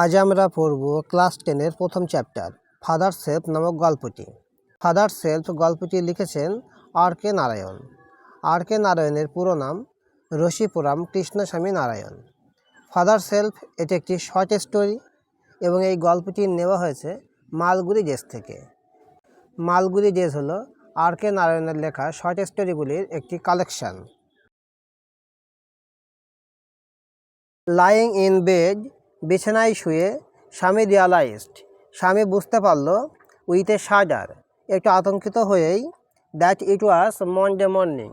আজ আমরা পড়ব ক্লাস 10-এর প্রথম চ্যাপ্টার ফাদার সেলফ নামক গল্পটি। ফাদার সেলফ গল্পটি লিখেছেন আর.কে. নারায়ণ। আর.কে. নারায়ণের পুরো নাম রশিপুরাম কৃষ্ণস্বামী নারায়ণ। ফাদার সেলফ এটি একটি শর্ট স্টোরি এবং এই গল্পটি নেওয়া হয়েছে মালগুড়ি ডেজ থেকে। মালগুড়ি ডেজ হলো আর.কে. নারায়ণের লেখা শর্ট স্টোরিগুলির একটি কালেকশন। লাইং ইন বেড, বিছানায় শুয়ে স্বামী রিয়ালাইজড, স্বামী বুঝতে পারল উইথ এ শাডার, একটু আতঙ্কিত হয়েই, that it was Monday morning,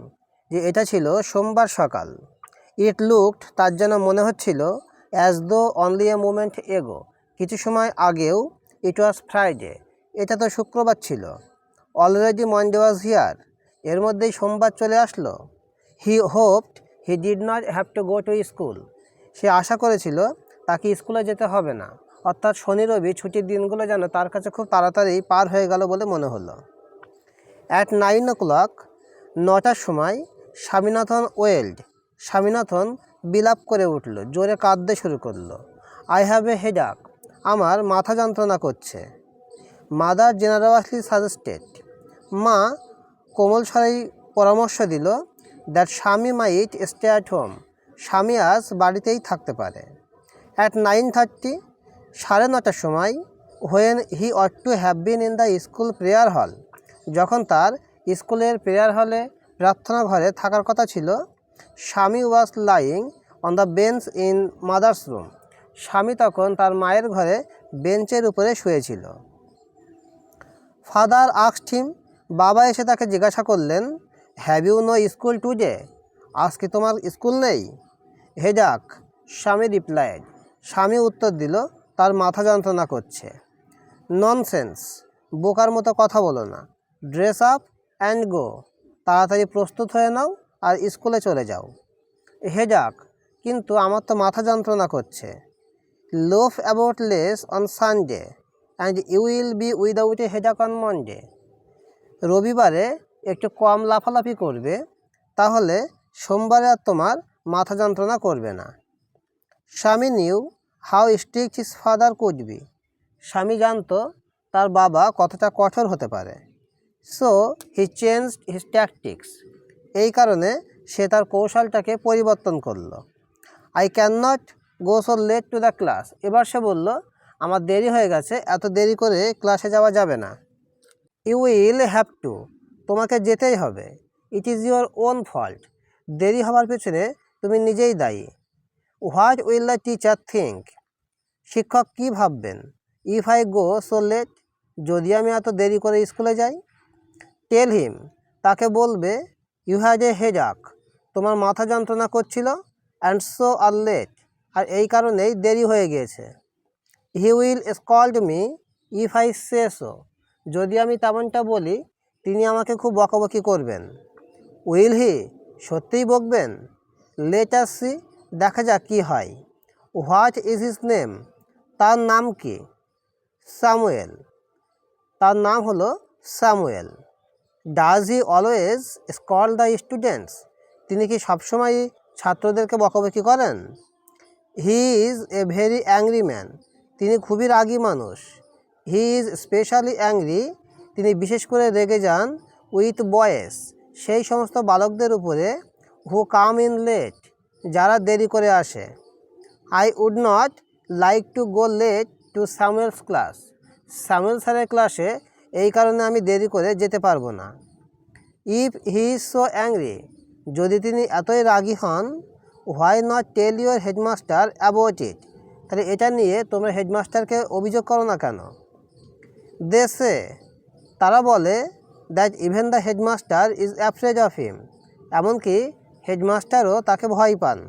যে এটা ছিল সোমবার সকাল। ইট লুকড, তার যেন মনে হচ্ছিল, as though only a moment এগো, কিছু সময় আগেও, ইট ওয়াজ ফ্রাইডে, এটা তো শুক্রবার ছিল। অলরেডি মনডে ওয়াজ হিয়ার, এর মধ্যেই সোমবার চলে আসলো। He hoped he did not have to go to school, সে আশা করেছিল তাকে স্কুলে যেতে হবে না, অর্থাৎ শনি রবি ছুটির দিনগুলো যেন তার কাছে খুব তাড়াতাড়ি পার হয়ে গেল বলে মনে হলো। অ্যাট 9 o'clock, 9টার সময়, স্বামীনাথন ওয়েলড, স্বামীনাথন বিলাপ করে উঠল, জোরে কাঁদতে শুরু করলো। আই হ্যাভ এ হেডাক, আমার মাথা যন্ত্রণা করছে। মাদার জেনারেসলি সাজেস্টেড, মা কোমল স্বরেই পরামর্শ দিল, দ্যাট স্বামী মাইট স্টে অ্যাট হোম, স্বামী আজ বাড়িতেই থাকতে পারে। অ্যাট 9:30, 9:30টার সময়, when he ought to have been in the school prayer hall, যখন তার স্কুলের প্রেয়ার হলে প্রার্থনা ঘরে থাকার কথা ছিল, স্বামী was lying on the bench in mother's room, স্বামী তখন তার মায়ের ঘরে বেঞ্চের উপরে শুয়েছিল। ফাদার আস্কড হিম, বাবা এসে তাকে জিজ্ঞাসা করলেন, have you no school today, আজ কি তোমার স্কুল নেই? হেডাক, স্বামী রিপ্লাইড, স্বামী উত্তর দিল, তার মাথা যন্ত্রণা করছে। ননসেন্স, বোকার মতো কথা বলো না। ড্রেস আপ অ্যান্ড গো, তাড়াতাড়ি প্রস্তুত হয়ে নাও আর স্কুলে চলে যাও। হেডাক, কিন্তু আমার তো মাথা যন্ত্রণা করছে। Loaf about less on Sunday and you will be without a headache on Monday, রবিবারে একটু কম লাফালাফি করবে, তাহলে সোমবারে আর তোমার মাথা যন্ত্রণা করবে না। Swami knew how strict his father could be, Swami জানত তার বাবা কতটা কঠোর হতে পারে। So he changed his tactics, এই কারণে সে তার কৌশলটাকে পরিবর্তন করলো। I can not go so late to the class, এবার সে বলল, আমার দেরি হয়ে গেছে, এত দেরি করে ক্লাসে যাওয়া যাবে না। ইউ উইল হ্যাভ টু, তোমাকে যেতেই হবে। It is your own fault, দেরি হওয়ার পেছনে তুমি নিজেই দায়ী। What will the teacher think, শিক্ষক কী ভাববেন? If I go so late, যদি আমি এত দেরি করে স্কুলে যাই। টেল হিম, তাকে বলবে, ইউ হ্যাড এ হেডাক, তোমার মাথা যন্ত্রণা করছিল, অ্যান্ড সো আর লেট, আর এই কারণেই দেরি হয়ে গিয়েছে। He will scold me if I say so, যদি আমি তেমনটা বলি তিনি আমাকে খুব বকাবকি করবেন। উইল হি, সত্যিই বকবেন? লেট আস সি, দেখা যাক কী হয়। হোয়াট ইজ হিজ নেম, তার নাম কি? স্যামুয়েল, তার নাম হলো Samuel. Does he always scold the students, তিনি কি সবসময় ছাত্রদেরকে বকাবকি করেন? He is a very angry man, তিনি খুবই রাগী মানুষ। হি ইজ স্পেশালি অ্যাংরি, তিনি বিশেষ করে রেগে যান, উইথ বয়েস, সেই সমস্ত বালকদের উপরে, হু কাম ইন লেট, যারা দেরি করে আসে। I would not like to go late to Samuel's class, Samuel স্যারের ক্লাসে এই কারণে আমি দেরি করে যেতে পারবো না। If he is so angry, যদি তিনি এতই রাগী হন, why not tell your headmaster about it, তাহলে এটা নিয়ে তোমরা হেডমাস্টারকে অভিযোগ করো না কেন? দে সে, তারা বলে, that even the headmaster is afraid of him, এমনকি হেডমাস্টারও তাকে ভয় পান।